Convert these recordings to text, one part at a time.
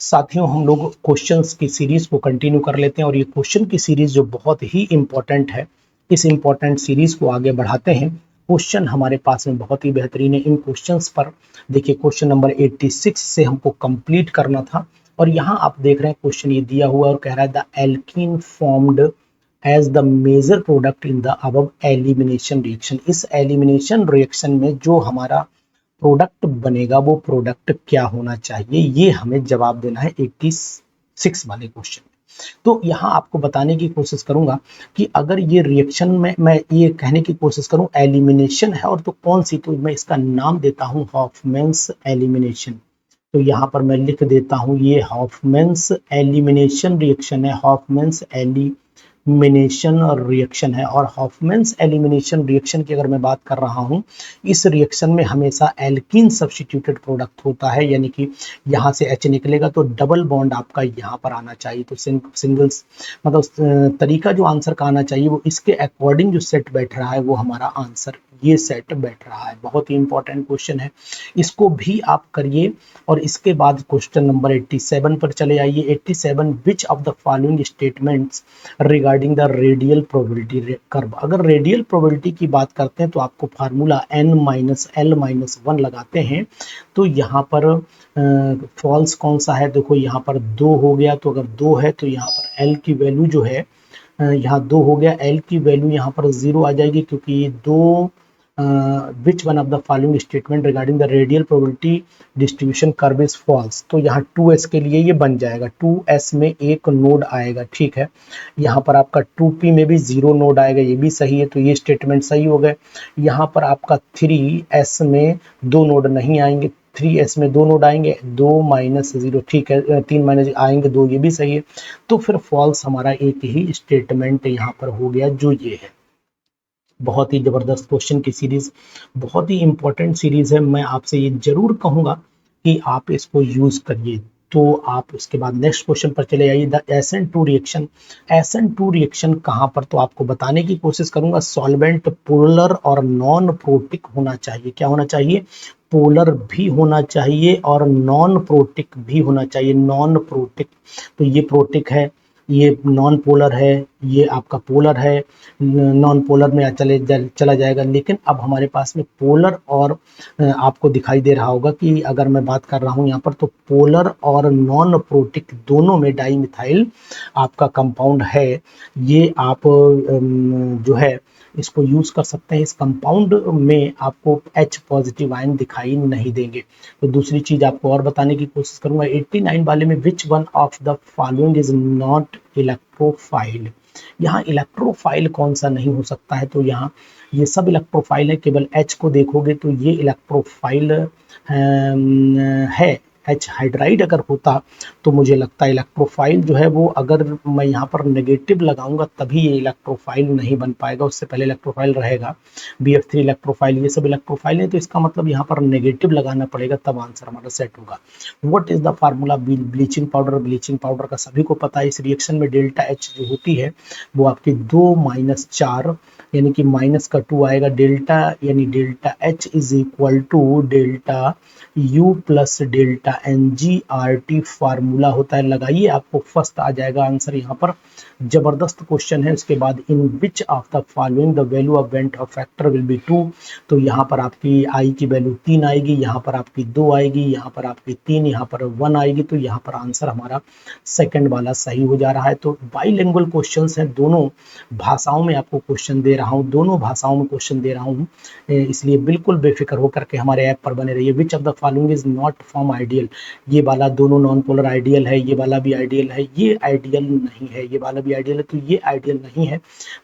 साथियों हम लोग क्वेश्चंस की सीरीज को कंटिन्यू कर लेते हैं और ये क्वेश्चन की सीरीज जो बहुत ही इम्पोर्टेंट है, इस इम्पोर्टेंट सीरीज को आगे बढ़ाते हैं। क्वेश्चन हमारे पास में बहुत ही बेहतरीन है। इन क्वेश्चंस पर देखिए, क्वेश्चन नंबर 86 से हमको कंप्लीट करना था और यहाँ आप देख रहे हैं क्वेश्चन ये दिया हुआ और कह रहा है the alkene formed as the major product in the above elimination reaction. इस एलिमिनेशन रिएक्शन में जो हमारा प्रोडक्ट बनेगा वो प्रोडक्ट क्या होना चाहिए, ये हमें जवाब देना है 86 वाले क्वेश्चन में। तो यहाँ आपको बताने की कोशिश करूंगा कि अगर ये रिएक्शन में मैं ये कहने की कोशिश करूं एलिमिनेशन है और तो कौन सी, तो मैं इसका नाम देता हूं हॉफमैन्स एलिमिनेशन। तो यहाँ पर मैं लिख देता हूं ये हॉफमैन्स एलिमिनेशन रिएक्शन है, हॉफमैन्स एलिमिनेशन रिएक्शन है। और हॉफमैन्स एलिमिनेशन रिएक्शन की अगर मैं बात कर रहा हूं, इस रिएक्शन में हमेशा एल्कीन सब्स्टिट्यूटेड प्रोडक्ट होता है, यानी कि यहाँ से H निकलेगा तो डबल बॉन्ड आपका यहाँ पर आना चाहिए। तो सिंगल्स मतलब तरीका जो आंसर का आना चाहिए वो इसके अकॉर्डिंग जो सेट बैठ रहा है वो हमारा आंसर ये सेट बैठ रहा है। बहुत ही इंपॉर्टेंट क्वेश्चन है, इसको भी आप करिए। और इसके बाद क्वेश्चन नंबर 87 पर चले आइए। 87, विच of the following statements regarding the radial probability curve. अगर रेडियल प्रोबेबिलिटी की बात करते हैं तो आपको फार्मूला n-l-1 लगाते हैं। तो यहाँ पर फॉल्स कौन सा है, देखो यहाँ पर 2 हो गया, तो अगर 2 है तो यहाँ पर l की वैल्यू जो है यहाँ 2 हो गया, l की वैल्यू यहाँ पर 0 आ जाएगी, क्योंकि ये 2 which one of the following statement regarding the radial probability distribution curve is false. तो यहाँ 2s के लिए ये बन जाएगा, 2s में एक नोड आएगा, ठीक है। यहाँ पर आपका 2p में भी 0 नोड आएगा, ये भी सही है, तो ये स्टेटमेंट सही हो गए। यहाँ पर आपका 3s में 2 नोड नहीं आएंगे, 3s में 2 नोड आएंगे, 2 - 0, ठीक है, 3 माइनस आएंगे 2, ये भी सही है। तो फिर फॉल्स हमारा एक ही स्टेटमेंट यहाँ पर हो गया जो ये है। बहुत ही जबरदस्त क्वेश्चन की सीरीज, बहुत ही इंपॉर्टेंट सीरीज है। मैं आपसे ये जरूर कहूंगा कि आप इसको यूज करिए। तो आप उसके बाद नेक्स्ट क्वेश्चन पर चले आइए, the SN2 reaction. SN2 reaction कहाँ पर, तो आपको बताने की कोशिश करूंगा। सॉल्वेंट पोलर और नॉन प्रोटिक होना चाहिए। क्या होना चाहिए, पोलर भी होना चाहिए और नॉन प्रोटिक भी होना चाहिए। नॉन प्रोटिक, तो ये प्रोटिक है, ये नॉन पोलर है, ये आपका पोलर है, नॉन पोलर में चला जाएगा। लेकिन अब हमारे पास में पोलर और आपको दिखाई दे रहा होगा कि अगर मैं बात कर रहा हूँ यहाँ पर, तो पोलर और नॉन प्रोटिक दोनों में डाईमिथाइल आपका कंपाउंड है। ये आप जो है इसको यूज कर सकते हैं। इस कंपाउंड में आपको H पॉजिटिव आयन दिखाई नहीं देंगे। तो दूसरी चीज आपको और बताने की कोशिश करूंगा, 89 वाले में विच one of the following is not electrophile. यहाँ इलेक्ट्रोफाइल कौन सा नहीं हो सकता है, तो यहाँ ये सब इलेक्ट्रोफाइल है, केवल H को देखोगे तो ये इलेक्ट्रोफाइल है। H हाइड्राइड अगर होता तो मुझे लगता है इलेक्ट्रोफाइल जो है वो, अगर मैं यहाँ पर नेगेटिव लगाऊंगा तभी ये इलेक्ट्रोफाइल नहीं बन पाएगा, उससे पहले इलेक्ट्रोफाइल रहेगा। BF3 इलेक्ट्रोफाइल, ये सब इलेक्ट्रोफाइल है, तो इसका मतलब यहाँ पर नेगेटिव लगाना पड़ेगा, तब आंसर हमारा सेट होगा। What is the formula bleaching powder. Bleaching powder का सभी को पता है। इस रिएक्शन में डेल्टा H जो होती है वो आपकी 2 - 4 यानी कि माइनस का 2 आएगा। डेल्टा यानी delta H is equal to delta U plus delta NgRT formula होता है। लगाइए, आपको फर्स्ट आ जाएगा आंसर यहाँ पर। जबरदस्त क्वेश्चन है। उसके बाद in which of the following the value of van't Hoff factor will be 2। तो यहाँ पर आपकी I की वैल्यू 3 आएगी, यहाँ पर आपकी 2 आएगी, यहाँ पर आपकी 3, यहाँ पर 1 आएगी। तो यहाँ पर आंसर हमारा सेकंड वाला सही हो जा रहा है। तो बाइलिंगुअल क्वेश्चंस हैं, दोनों भाषाओं में आपको क्वेश्चन दे रहा हूँ, दोनों भाषाओं में क्वेश्चन दे रहा हूँ, इसलिए बिल्कुल बेफिक्र होकर के हमारे ऐप पर बने रहिए। विच of the following is not form ideal. ये वाला दोनों नॉन पोलर आइडियल है, ये वाला भी आइडियल है, ये आइडियल नहीं है, ये वाला भी आइडियल है, तो ये आइडियल नहीं है।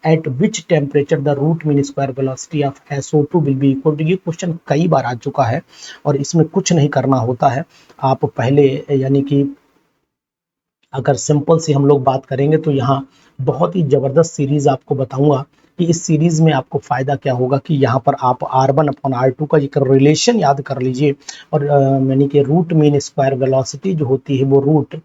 At which temperature the root mean square velocity of SO2 will be equal to. ये क्वेश्चन कई बार आ चुका है और इसमें कुछ नहीं करना होता है। आप पहले यानी कि अगर सिंपल से हम लोग बात करेंगे तो यहाँ बहुत ही जबरदस्त सीरीज आपको बताऊंगा कि इस सीरीज में आपको फायदा क्या होगा कि यहाँ पर आप R1/R2 का एक रिलेशन याद कर लीजिए और यानी कि रूट मीन स्क्वायर वेलोसिटी जो होती है वो रूट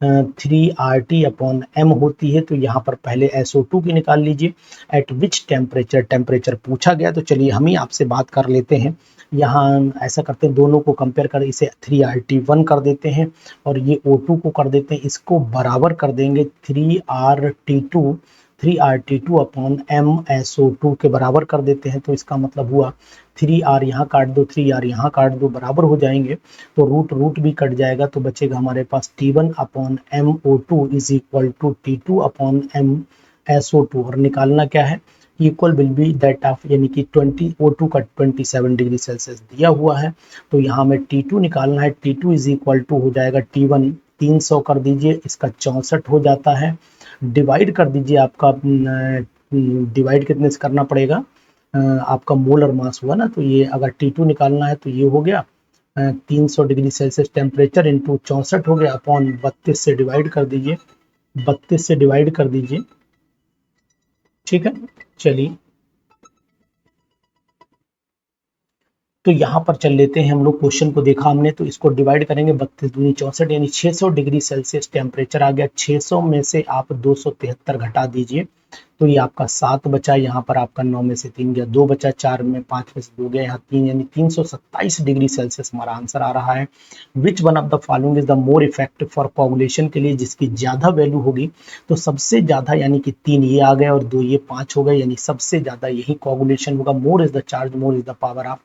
3RT/m होती है, तो यहाँ पर पहले SO2 की निकाल लीजिए। एट विच टेम्परेचर, टेम्परेचर पूछा गया तो चलिए हम ही आपसे बात कर लेते हैं। यहाँ ऐसा करते हैं, दोनों को कंपेयर कर इसे 3RT1 कर देते हैं और ये O2 को कर देते हैं, इसको बराबर कर देंगे 3RT2/MSO2 के बराबर कर देते हैं। तो इसका मतलब हुआ 3R यहाँ काट दो, 3R यहाँ काट दो, बराबर हो जाएंगे तो रूट रूट भी कट जाएगा, तो बचेगा हमारे पास T1/MO2 is equal to T2/MSO2। और निकालना क्या है, equal will be that of, यानी कि 20 O2 का 27 डिग्री सेल्सियस दिया हुआ है, तो यहाँ में T2 निकालना है। T2 इज इक्वल टू हो जाएगा T1 300 कर दीजिए, इसका 64 हो जाता है, डिवाइड कर दीजिए। आपका डिवाइड कितने से करना पड़ेगा, आपका मोलर मास हुआ ना, तो ये अगर T2 निकालना है तो ये हो गया 300 डिग्री सेल्सियस टेम्परेचर इंटू 64 हो गया, अपॉन 32 से डिवाइड कर दीजिए, 32 से डिवाइड कर दीजिए। ठीक है, चलिए तो यहाँ पर चल लेते हैं हम लोग। क्वेश्चन को देखा हमने, तो इसको डिवाइड करेंगे, 32 दूनी 64 यानी 600 डिग्री सेल्सियस टेम्परेचर आ गया। 600 में से आप 273 घटा दीजिए, तो ये आपका 7 बचा, यहाँ पर आपका 9 में से 3 गया, 2 बचा, 4 में 5 में से 2 गया, यहाँ 3, यानी 327 डिग्री सेल्सियस हमारा आंसर आ रहा है। विच one of the following is the more effective for coagulation के लिए, जिसकी ज़्यादा वैल्यू होगी, तो सबसे ज़्यादा यानी कि 3 ये आ गए और 2 ये 5 हो गए, यानी सबसे ज़्यादा यही कोगुलेशन होगा। More is the charge, more is the power of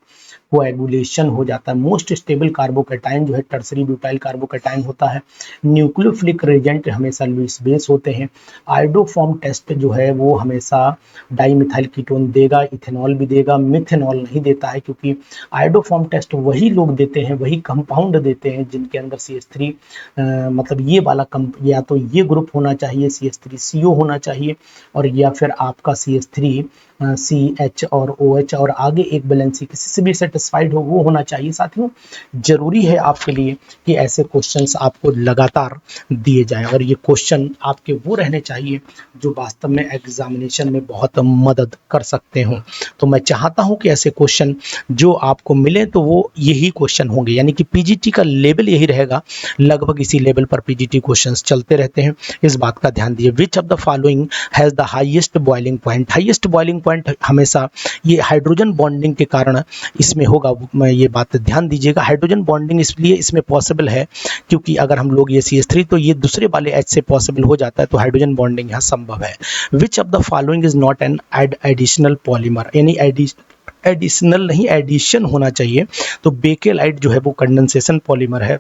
coagulation हो जाता है। मोस्ट स्टेबल कार्बोकैटायन जो है टर्सरी ब्यूटाइल कार्बोकैटायन होता है। न्यूक्लियोफिलिक रेजेंट हमेशा लुईस बेस होते हैं। आयोडोफॉर्म टेस्ट जो है वो हमेशा डाईमिथाइल कीटोन देगा, इथेनॉल भी देगा, मिथेनॉल नहीं देता है, क्योंकि आयोडोफॉर्म टेस्ट वही लोग देते हैं, वही कंपाउंड देते हैं जिनके अंदर CH3 मतलब ये वाला या तो ये ग्रुप होना चाहिए, CH3CO होना चाहिए, और या फिर आपका CH3 CH और OH और आगे एक बैलेंसी किसी से भी सेटिस्फाइड हो वो होना चाहिए। साथियों, जरूरी है आपके लिए कि ऐसे क्वेश्चंस आपको लगातार दिए जाएं, और ये क्वेश्चन आपके वो रहने चाहिए जो वास्तव में एग्जामिनेशन में बहुत मदद कर सकते हो। तो मैं चाहता हूं कि ऐसे क्वेश्चन जो आपको मिले तो वो यही क्वेश्चन होंगे, यानी कि PGT का लेवल यही रहेगा, लगभग इसी लेवल पर PGT क्वेश्चंस चलते रहते हैं, इस बात का ध्यान दिए। विच of the following has the highest boiling point, highest boiling point हमेशा ये हाइड्रोजन बॉन्डिंग के कारण इसमें होगा, मैं ये बात ध्यान दीजिएगा। हाइड्रोजन बॉन्डिंग इसलिए इसमें पॉसिबल है क्योंकि अगर हम लोग ये CH3 तो ये दूसरे वाले H से पॉसिबल हो जाता है, तो हाइड्रोजन बॉन्डिंग यहाँ संभव है। विच of the following is not an additional polymer, यानी एडिशनल नहीं, एडिशन होना चाहिए, तो बेकेलाइट जो है वो कंडेंसेशन पॉलीमर है,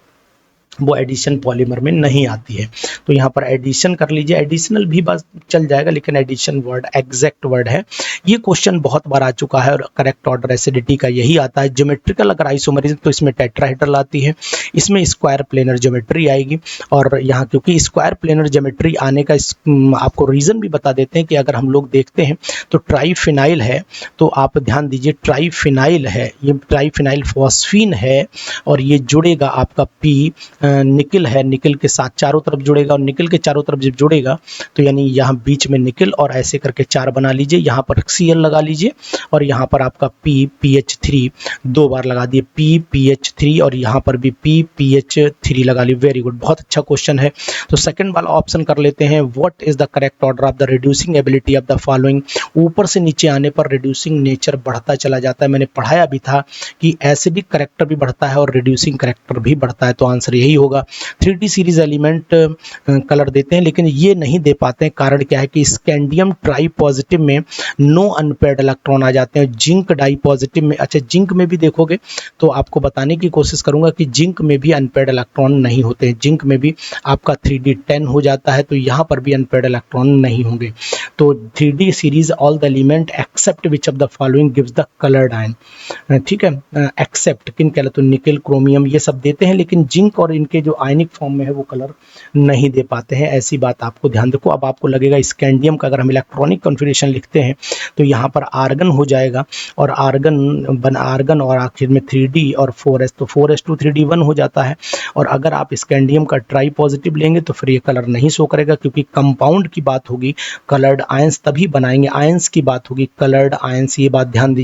वो एडिशन पॉलीमर में नहीं आती है, तो यहाँ पर एडिशन कर लीजिए। एडिशनल भी बस चल जाएगा, लेकिन एडिशन वर्ड एग्जैक्ट वर्ड है। ये क्वेश्चन बहुत बार आ चुका है और करेक्ट ऑर्डर एसिडिटी का यही आता है। ज्योमेट्रिकल अगर आइसोमरिज्म तो इसमें टेट्राहेड्रल आती है, इसमें स्क्वायर प्लेनर ज्योमेट्री आएगी, और यहाँ क्योंकि स्क्वायर प्लेनर ज्योमेट्री आने का आपको रीज़न भी बता देते हैं कि अगर हम लोग देखते हैं तो ट्राईफिनाइल है, तो आप ध्यान दीजिए ट्राईफिनाइल है, ये ट्राईफिनाइल फॉस्फीन है, और ये जुड़ेगा आपका P निकिल है, निकिल के साथ चारों तरफ जुड़ेगा, और निकिल के चारों तरफ जब जुड़ेगा तो यानी यहाँ बीच में निकिल, और ऐसे करके 4 बना लीजिए, यहाँ पर Cl लगा लीजिए, और यहाँ पर आपका PPH3 2 बार लगा दिए, PPH3, और यहाँ पर भी PPH3 लगा ली। वेरी गुड, बहुत अच्छा क्वेश्चन है। तो सेकंड वाला ऑप्शन कर लेते हैं। What is the correct order of the reducing ability of the following, ऊपर से नीचे आने पर रिड्यूसिंग नेचर बढ़ता चला जाता है। मैंने पढ़ाया भी था कि एसिडिक करेक्टर भी बढ़ता है और रिड्यूसिंग करेक्टर भी बढ़ता है, तो आंसर यही होगा। 3D सीरीज एलिमेंट कलर देते हैं लेकिन ये नहीं दे पाते हैं, कारण क्या है कि स्कैंडियम ट्राई पॉजिटिव में नो अनपेयर्ड इलेक्ट्रॉन आ जाते हैं, जिंक डाई पॉजिटिव में, अच्छा जिंक में भी देखोगे तो आपको बताने की कोशिश करूंगा कि जिंक में भी अनपेयर्ड इलेक्ट्रॉन नहीं होते हैं, जिंक में भी आपका 3D10 हो जाता है, तो यहाँ पर भी अनपेयर्ड इलेक्ट्रॉन नहीं होंगे। तो 3D series all the element except which of the following gives the coloured ion, ठीक है, एक्सेप्ट किन कहते तो निकल, क्रोमियम, ये सब देते हैं, लेकिन जिंक और इनके जो आयनिक फॉर्म में है वो कलर नहीं दे पाते हैं, ऐसी बात आपको ध्यान रखो। अब आपको लगेगा स्कैंडियम का अगर हम इलेक्ट्रॉनिक कॉन्फ़िगरेशन लिखते हैं तो यहाँ पर आर्गन हो जाएगा, और आर्गन और आखिर में 3D और 4s, तो 4s2 3D1 हो जाता है। और अगर आप स्कैंडियम का ट्राई पॉजिटिव लेंगे तो फिर ये कलर नहीं शो करेगा, क्योंकि कंपाउंड की बात होगी, कलर्ड आयंस तभी बनाएंगे, आयंस की बात होगी, कलर्ड आयंस, ये बात ध्यान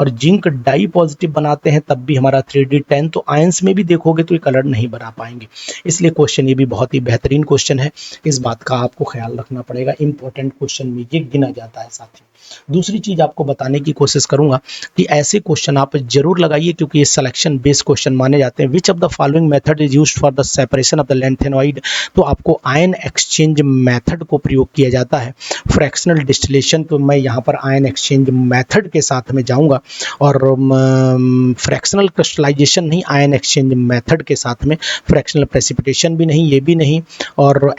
और जिंक डाई पॉजिटिव बनाते हैं तब भी हमारा 3D10, तो आयंस में भी देखोगे तो ये कलर नहीं नहीं बना पाएंगे। इसलिए क्वेश्चन ये भी बहुत ही बेहतरीन क्वेश्चन है, इस बात का आपको ख्याल रखना पड़ेगा। इंपॉर्टेंट क्वेश्चन में ये गिना जाता है साथी। दूसरी चीज आपको बताने की कोशिश करूंगा कि ऐसे क्वेश्चन आप जरूर लगाइए क्योंकि ये सिलेक्शन बेस्ड क्वेश्चन माने जाते हैं। विच of the following method is used for the separation of the lanthanoid, तो आपको आयन एक्सचेंज मेथड को प्रयोग किया जाता है। फ्रैक्शनल डिस्टिलेशन, तो मैं यहाँ पर आयन एक्सचेंज मेथड के साथ में जाऊंगा, और फ्रैक्शनल क्रिस्टलाइजेशन नहीं, आयन एक्सचेंज मेथड के साथ में। फ्रैक्शनल प्रेसिपिटेशन भी नहीं, ये भी नहीं, और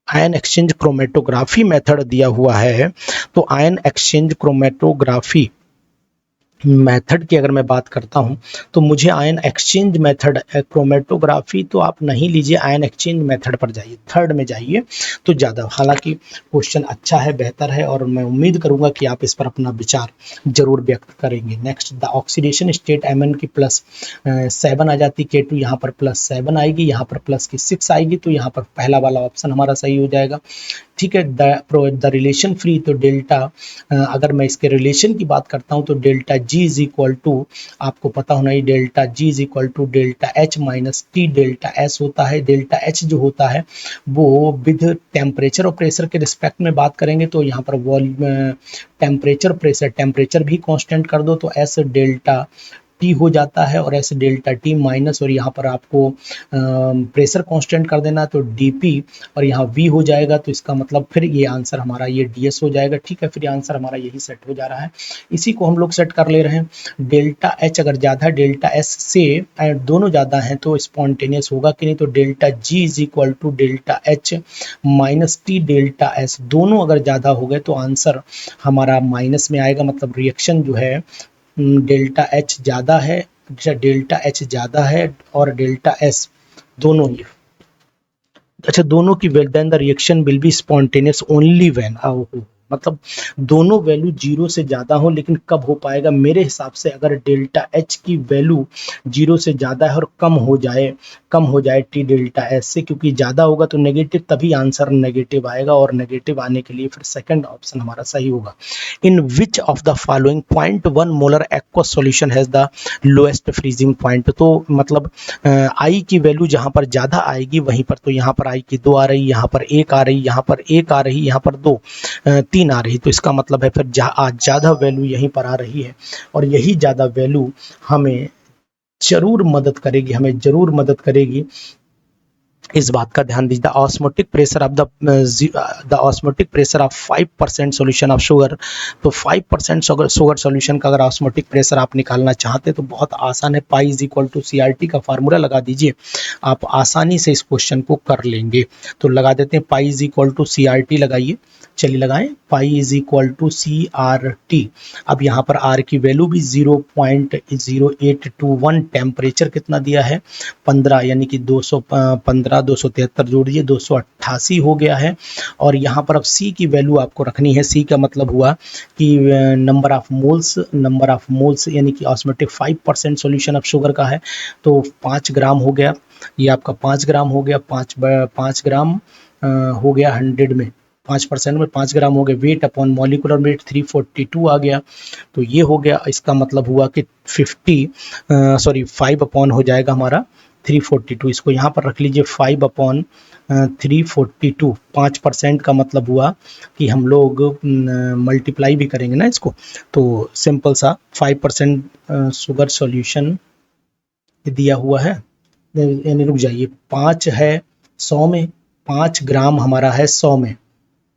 आयन एक्सचेंज क्रोमेटोग्राफी मेथड दिया हुआ है। तो आयन एक्सचेंज क्रोमेटोग्राफी मेथड की अगर मैं बात करता हूं तो मुझे आयन एक्सचेंज मेथड, क्रोमेटोग्राफी तो आप नहीं लीजिए, आयन एक्सचेंज मेथड पर जाइए, थर्ड में जाइए तो ज़्यादा। हालांकि क्वेश्चन अच्छा है, बेहतर है, और मैं उम्मीद करूंगा कि आप इस पर अपना विचार जरूर व्यक्त करेंगे। Next, the oxidation state Mn की +7 आ जाती, K2 यहाँ पर +7 आएगी, यहाँ पर +6 आएगी, तो यहाँ पर पहला वाला ऑप्शन हमारा सही हो जाएगा। ठीक है। द रिलेशन फ्री, तो डेल्टा, अगर मैं इसके रिलेशन की बात करता हूं तो delta G is equal to, आपको पता होना ही, delta G is equal to delta H minus T delta S होता है। डेल्टा H जो होता है वो विद टेम्परेचर और प्रेशर के रिस्पेक्ट में बात करेंगे तो यहाँ पर टेम्परेचर प्रेशर, टेम्परेचर भी कांस्टेंट कर दो तो S डेल्टा T हो जाता है, और ऐसे डेल्टा T माइनस, और यहाँ पर आपको प्रेशर कांस्टेंट कर देना तो dP, और यहाँ V हो जाएगा, तो इसका मतलब फिर ये आंसर हमारा ये DS हो जाएगा। ठीक है, फिर ये आंसर हमारा यही सेट हो जा रहा है, इसी को हम लोग सेट कर ले रहे हैं। डेल्टा H अगर ज़्यादा डेल्टा S से दोनों ज़्यादा हैं तो स्पॉन्टेनियस होगा कि नहीं, तो delta G is equal to delta H minus T delta S, दोनों अगर ज़्यादा हो गए तो आंसर हमारा माइनस में आएगा, मतलब रिएक्शन जो है डेल्टा H ज़्यादा है, डेल्टा H ज़्यादा है और डेल्टा S दोनों ही, अच्छा दोनों की then the reaction will be spontaneous only when, मतलब दोनों वैल्यू 0 से ज़्यादा हो, लेकिन कब हो पाएगा मेरे हिसाब से, अगर डेल्टा H की वैल्यू 0 से ज़्यादा है और कम हो जाए T डेल्टा S से, क्योंकि ज़्यादा होगा तो नेगेटिव, तभी आंसर नेगेटिव आएगा, और नेगेटिव आने के लिए फिर सेकंड ऑप्शन हमारा सही होगा। In which of the following 0.1 molar aqueous solution has the lowest freezing point, तो मतलब I की वैल्यू जहाँ पर ज़्यादा आएगी वहीं पर, तो यहाँ पर I की 2 आ रही, यहाँ पर 1 आ रही, यहाँ पर 1 आ रही, यहाँ पर 2 3 आ रही, तो इसका मतलब है फिर ज़्यादा वैल्यू यहीं पर आ रही है, और यही ज़्यादा वैल्यू हमें जरूर मदद करेगी, इस बात का ध्यान दीजिए। Osmotic pressure of 5% solution of sugar, तो 5% शुगर सॉल्यूशन का अगर ऑस्मोटिक प्रेशर आप निकालना चाहते हैं तो बहुत आसान है, pi is equal to CRT का फार्मूला लगा दीजिए, आप आसानी से इस क्वेश्चन को कर लेंगे। तो लगा देते हैं, pi is equal to CRT लगाइए, चलिए लगाएं, pi is equal to CRT। अब यहाँ पर R की वैल्यू भी 0.0821, टेम्परेचर कितना दिया है 15, यानी कि 273 जोड़ दीजिए 288 हो गया है, और यहाँ पर अब C की वैल्यू आपको रखनी है। C का मतलब हुआ कि नंबर ऑफ मोल्स यानी कि ऑस्मोटिक 5% सॉल्यूशन ऑफ शुगर का है, तो 5 ग्राम हो गया, ये आपका 5 ग्राम हो गया, 5 ग्राम हो गया 100 में, 5% में 5 ग्राम हो गए। वेट अपॉन मॉलिकुलर वेट 342 आ गया, तो ये हो गया, इसका मतलब हुआ कि 5 अपॉन हो जाएगा हमारा 342, इसको यहाँ पर रख लीजिए 5 अपॉन 342, 5% का मतलब हुआ कि हम लोग मल्टीप्लाई भी करेंगे ना इसको, तो सिंपल सा 5% शुगर सॉल्यूशन दिया हुआ है, यानी रुक जाइए, 5 है 100 में, 5 ग्राम हमारा है 100 में,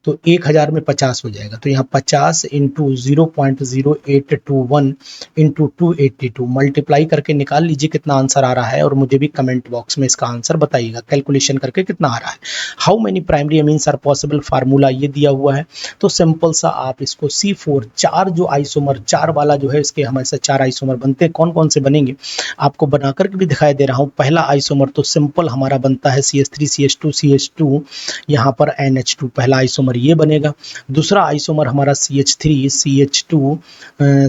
तो 1000 में 50 हो जाएगा, तो यहाँ 50 इंटू 0.0821 इंटू 282 मल्टीप्लाई करके निकाल लीजिए कितना आंसर आ रहा है, और मुझे भी कमेंट बॉक्स में इसका आंसर बताइएगा, कैलकुलेशन करके कितना आ रहा है। How many primary amines are possible, formula ये दिया हुआ है, तो सिंपल सा आप इसको C4, 4 जो आइसोमर 4 वाला जो है, इसके हमेशा 4 आइसोमर बनते हैं, कौन कौन से बनेंगे आपको बना करके भी दिखाई दे रहा हूँ। पहला आइसोमर तो सिंपल हमारा बनता है CH3 CH2 CH2, यहाँ पर NH2 पहला आइसोमर ये बनेगा। दूसरा आइसोमर हमारा CH3 CH2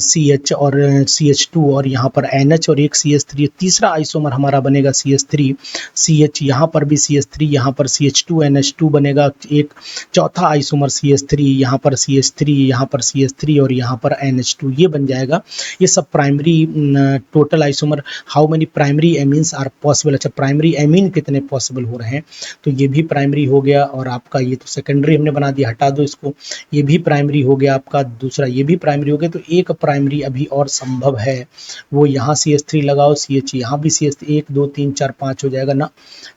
CH और CH2 और यहाँ पर NH और एक CH3। तीसरा आइसोमर हमारा बनेगा CH3 CH, यहाँ पर भी CH3, यहाँ पर CH2 NH2 बनेगा एक। चौथा आइसोमर CH3, यहाँ पर CH3, यहाँ पर CH3 और यहाँ पर NH2, ये बन जाएगा। ये सब primary total isomer. How many primary amines are possible. अच्छा, प्राइमरी एमीन कितने पॉसिबल हो रहे हैं, तो ये भी प्राइमरी हो गया। और आपका ये तो सेकेंडरी हमने बना दिया, हटा दो इसको। ये भी प्राइमरी हो गया आपका, दूसरा ये भी प्राइमरी हो गया। तो एक प्राइमरी अभी और संभव है, वो यहाँ CH3 लगाओ, CH यहाँ भी CH3, 1 2 3 4 5 हो जाएगा ना।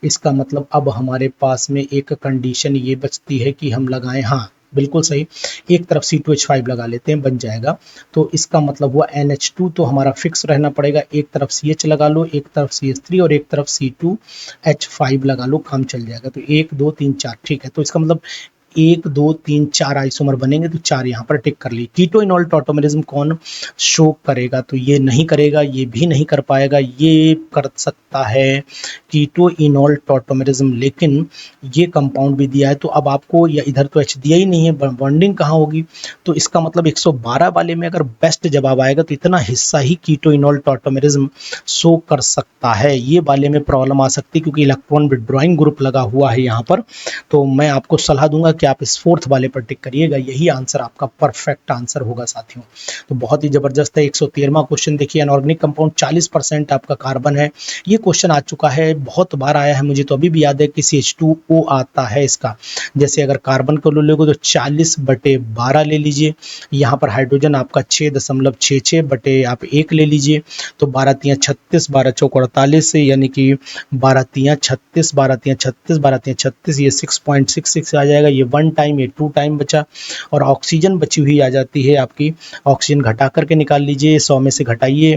इसका मतलब अब हमारे पास में एक कंडीशन ये बचती है कि हम लगाएं, हाँ बिल्कुल सही, एक तरफ C2H5 लगा लेते हैं, बन जाएगा। तो इसका मतलब हुआ NH2 तो हमारा फिक्स रहना पड़ेगा, एक तरफ CH लगा लो, एक तरफ CH3 और एक तरफ C2H5 लगा लो, काम चल जाएगा। तो 1 2 3 4, ठीक है। तो इसका मतलब 1 2 3 4 आइसोमर बनेंगे, तो 4 यहाँ पर टिक कर ली। कीटोइनॉल टॉटोमेरिज्म कौन शो करेगा, तो ये नहीं करेगा, ये भी नहीं कर पाएगा। ये कर सकता है कीटोइनॉल टॉटोमेरिज्म, लेकिन ये कंपाउंड भी दिया है। तो अब आपको, या इधर तो H दिया ही नहीं है, बॉन्डिंग कहाँ होगी। तो इसका मतलब 112 वाले में अगर बेस्ट जवाब आएगा तो इतना हिस्सा ही कीटोइनॉल टॉटोमेरिज्म शो कर सकता है। ये वाले में प्रॉब्लम आ सकती है क्योंकि इलेक्ट्रॉन विड्रॉइंग ग्रुप लगा हुआ है यहाँ पर। तो मैं आपको सलाह दूंगा कि आप इस 4th वाले पर टिक करिएगा, यही आंसर आपका परफेक्ट आंसर होगा साथियों। तो बहुत ही जबरदस्त है। 113वां क्वेश्चन देखिए, अनऑर्गेनिक कंपाउंड 40% आपका कार्बन है। ये क्वेश्चन आ चुका है, बहुत बार आया है, मुझे तो अभी भी याद है कि CH2O आता है इसका। जैसे अगर कार्बन को लोगे तो 40/12 ले लीजिए, यहाँ पर हाइड्रोजन आपका 6.66 आप 1 ले लीजिए, तो 12 3 36, 12 चौक 48, यानी कि 12 3 36, 12 3 36, 12 3 36, ये 6.66 आ जाएगा। ये 1 टाइम, ये 2 टाइम बचा। और ऑक्सीजन बची हुई आ जाती है आपकी, ऑक्सीजन घटा करके निकाल लीजिए, 100 में से घटाइए,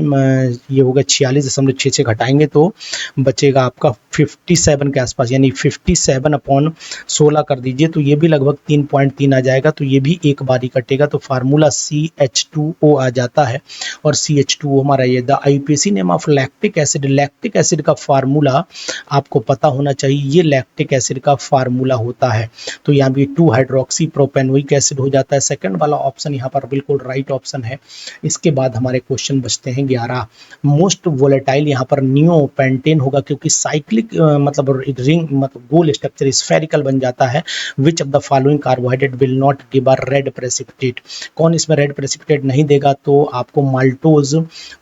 ये होगा 46.66 घटाएंगे तो बचेगा आपका 57 के आसपास, यानी 57/16 कर दीजिए, तो ये भी लगभग 3.3 आ जाएगा। तो ये भी एक बारी कटेगा, तो फार्मूला CH2O आ जाता है। और CH2O हमारा ये the IUPAC name of lactic acid, lactic acid का फार्मूला आपको पता होना चाहिए, ये लैक्टिक एसिड का फार्मूला होता है। तो यहाँ भी 2 हाइड्रोक्सी प्रोपेनोइक एसिड हो जाता है। सेकंड वाला ऑप्शन यहाँ पर बिल्कुल राइट ऑप्शन है। इसके बाद हमारे क्वेश्चन बचते हैं 11। मोस्ट वोलेटाइल यहाँ पर नियोपेंटेन होगा, क्योंकि साइक्लिक मतलब रिंग मतलब गोल स्ट्रक्चर स्फेरिकल बन जाता है। विच of the following carbohydrate will not give a red precipitate, कौन इसमें रेड प्रेसिपिटेट नहीं देगा, तो आपको माल्टोज,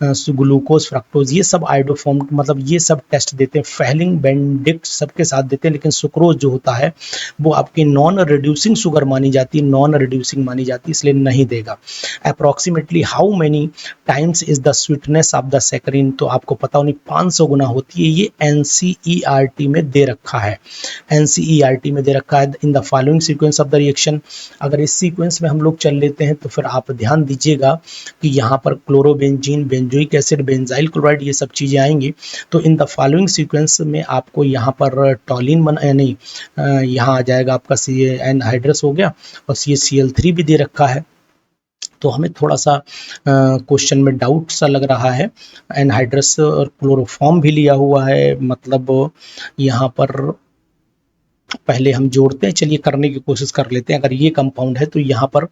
ग्लूकोज, फ्रक्टोज, ये सब आइडोफॉर्म मतलब ये सब टेस्ट देते हैं। फेलिंग, बेंडिक्ट सबके साथ देते हैं, लेकिन सुक्रोज जो होता है वो आपकी नॉन रिड्यूसिंग शुगर मानी जाती है, नॉन रिड्यूसिंग मानी जाती है, इसलिए नहीं देगा। Approximately how many times is the sweetness of the saccharin, तो आपको पता होनी 500 गुना होती है। ये NCERT में दे रखा है, NCERT में दे रखा है। In the following sequence of the reaction, अगर इस सीक्वेंस में हम लोग चल लेते हैं तो फिर आप ध्यान दीजिएगा कि यहाँ पर chlorobenzene, benzoic acid, benzyl chloride, ये सब चीज़ें आएंगी। तो इन द फॉलोइंग सीक्वेंस में आपको यहाँ पर टॉलिन नहीं, यहाँ आ जाएगा आपका एनहाइड्रस हो गया, और CH3 भी दे रखा है। तो हमें थोड़ा सा क्वेश्चन में डाउट सा लग रहा है। एनहाइड्रस और क्लोरोफॉर्म भी लिया हुआ है, मतलब यहाँ पर पहले हम जोड़ते हैं, चलिए करने की कोशिश कर लेते हैं। अगर ये कंपाउंड है तो यहाँ पर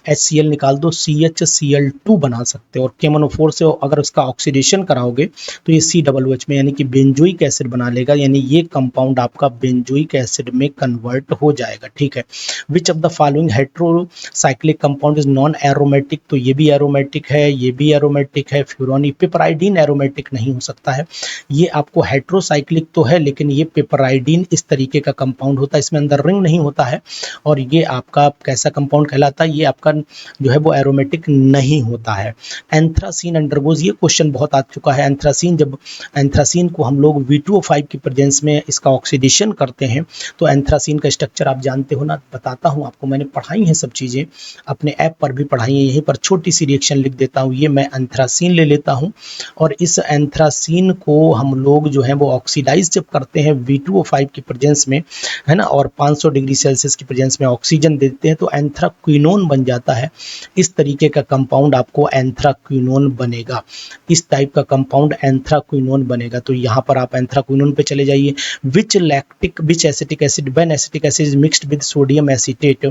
HCl निकाल दो, CHCl2 बना सकते हो, और KMnO4 से अगर उसका ऑक्सीडेशन कराओगे तो ये COOH में यानी कि बेंजोइक एसिड बना लेगा, यानी ये कंपाउंड आपका बेंजोइक एसिड में कन्वर्ट हो जाएगा। ठीक है। विच of the following heterocyclic compound is non aromatic, तो ये भी एरोमेटिक है, ये भी एरोमेटिक है। फ्यूरानी, पिपराइडीन एरोमेटिक नहीं हो सकता है, ये आपको हेट्रोसाइक्लिक तो है, लेकिन ये पिपराइडीन इस तरीके का कंपाउंड होता है, इसमें अंदर रिंग नहीं होता है, और ये आपका कैसा कंपाउंड कहलाता है, ये आपका जो है वो एरोमेटिक नहीं होता है। एंथ्रासीन अंडरगोज, ये क्वेश्चन बहुत आ चुका है। एंथ्रासीन, जब एंथ्रासीन को हम लोग V2O5 की प्रेजेंस में इसका ऑक्सीडेशन करते हैं तो एंथ्रासीन का स्ट्रक्चर आप जानते हो ना, बताता हूं आपको, मैंने पढ़ाई हैं सब चीजें, अपने ऐप पर भी पढ़ाई है, यहीं पर छोटी सी रिएक्शन लिख देता हूं। ये मैं एंथ्रासीन ले लेता हूं, और इस एंथ्रासीन को हम लोग जो है वो ऑक्सीडाइज जब करते हैं V2O5 की प्रेजेंस में, है ना, और 500 डिग्री सेल्सियस की प्रेजेंस में ऑक्सीजन देते हैं तो एंथ्राक्विनोन बन जाता है। इस तरीके का कंपाउंड आपको एंथ्राक्विनोन बनेगा, इस टाइप का कंपाउंड एंथ्राक्विनोन बनेगा। तो यहाँ पर आप एंथ्राक्विनोन पे चले जाइए। Which acetic acid when acetic acid is mixed with sodium acetate,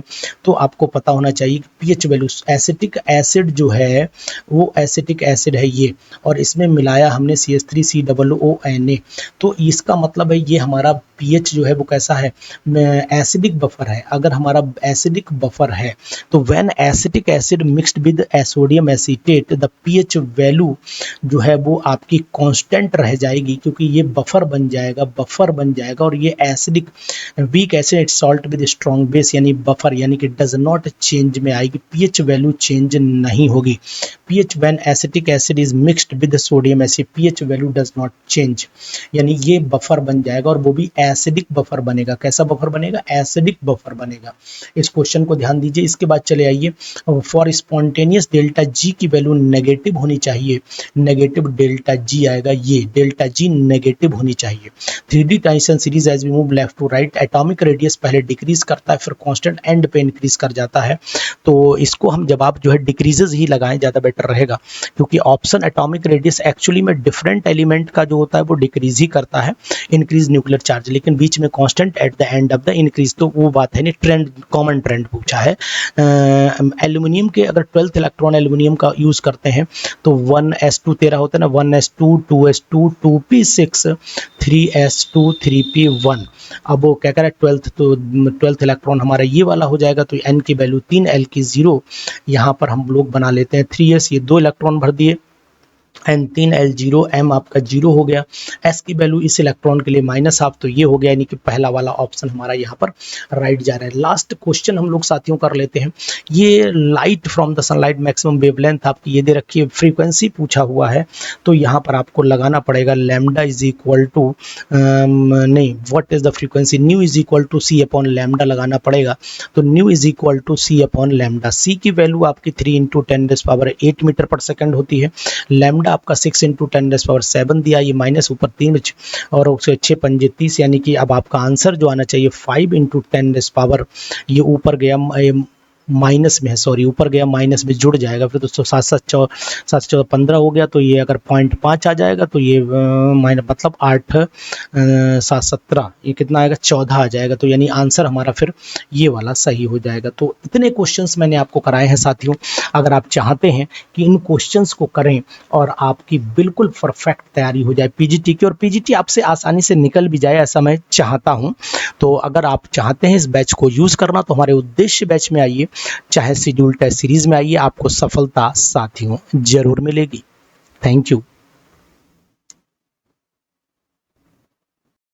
तो आपको पता होना चाहिए कि पीएच वैल्यू, एसिटिक एसिड जो है वो एसिटिक एसिड है ये, और इसमें मिलाया हमने CH3COONA, तो इसका मतलब है ये हमारा पीएच जो है वो कैसा है, एसिडिक बफर है। अगर हमारा एसिडिक बफर है तो when acetic acid mixed with sodium acetate the pH value जो है वो आपकी कांस्टेंट रह जाएगी, क्योंकि ये बफर बन जाएगा और ये acidic weak acid salt with strong base यानी बफर यानी कि डज नॉट चेंज में आएगी, पीएच वैल्यू चेंज नहीं होगी। PH when acetic acid is mixed with sodium acid pH value does not change, यानी ये बफर बन जाएगा और वो भी एसिडिक बफर बनेगा। कैसा बफर बनेगा, एसिडिक बफर बनेगा। इस क्वेश्चन को ध्यान दीजिए। इसके बाद चले आइए, फॉर स्पॉन्टेनियस डेल्टा जी की वैल्यू नेगेटिव होनी चाहिए, नेगेटिव डेल्टा जी आएगा, ये डेल्टा जी नेगेटिव होनी चाहिए। 3D transition series as we move left to right, atomic radius पहले डिक्रीज करता है फिर कांस्टेंट एंड पे इंक्रीज कर जाता है। तो इसको हम जवाब जो है डिक्रीजेस ही लगाएं, ज़्यादा बेटर रहेगा, क्योंकि ऑप्शन एटॉमिक रेडियस एक्चुअली में डिफरेंट एलिमेंट का जो होता है वो डिक्रीज ही करता है, इंक्रीज न्यूक्लियर चार्ज, लेकिन बीच में constant at the end of the increase, तो वो बात है नहीं। ट्रेंड, कॉमन ट्रेंड पूछा है। एल्यूमिनियम के अगर 12th इलेक्ट्रॉन एल्यूमिनियम का यूज करते हैं तो 1s2 13 होता है ना, 1s2 2s2 2p6 3s2 3p1। अब वो क्या कह रहा है 12th, तो 12th इलेक्ट्रॉन हमारा ये वाला हो जाएगा, तो n की वैल्यू 3, l की 0, यहाँ पर हम लोग बना लेते हैं 3s, ये 2 इलेक्ट्रॉन भर दिए, एन 3 L0, M आपका 0 हो गया, S की वैल्यू इस इलेक्ट्रॉन के लिए -12, तो ये हो गया, यानी कि पहला वाला ऑप्शन हमारा यहाँ पर राइट जा रहा है। लास्ट क्वेश्चन हम लोग साथियों कर लेते हैं। ये light from the sunlight maximum wavelength आपकी ये दे रखी है, फ्रीक्वेंसी पूछा हुआ है, तो यहाँ पर आपको लगाना पड़ेगा लैम्डा इज इक्वल टू नहीं, what is the frequency, nu is equal to C upon lambda लगाना पड़ेगा। तो nu is equal to C upon lambda, C की वैल्यू आपकी 3 × 10⁸ मीटर पर सेकेंड होती है, लैम्डा आपका 6 × 10⁷ दिया, ये माइनस ऊपर 3 और उससे 6 पंजे 30, यानी कि अब आपका आंसर जो आना चाहिए 5 × 10⁻, ये ऊपर गया माइनस में है, सॉरी ऊपर गया माइनस में जुड़ जाएगा, फिर दोस्तों 7 7 14 15 हो गया, तो ये अगर 0.5 आ जाएगा तो ये माइनस मतलब 8 7 17, ये कितना आएगा 14 आ जाएगा, तो यानी आंसर हमारा फिर ये वाला सही हो जाएगा। तो इतने क्वेश्चंस मैंने आपको कराए हैं साथियों। अगर आप चाहते हैं कि इन क्वेश्चंस को करें और आपकी बिल्कुल परफेक्ट तैयारी हो जाए पीजीटी की, और पीजीटी आपसे आसानी से निकल भी जाए, ऐसा मैं चाहता हूँ, तो अगर आप चाहते हैं इस बैच को यूज़ करना तो हमारे उद्देश्य बैच में आइए, चाहे शेड्यूल टेस्ट सीरीज में आइए, आपको सफलता साथियों जरूर मिलेगी। Thank you.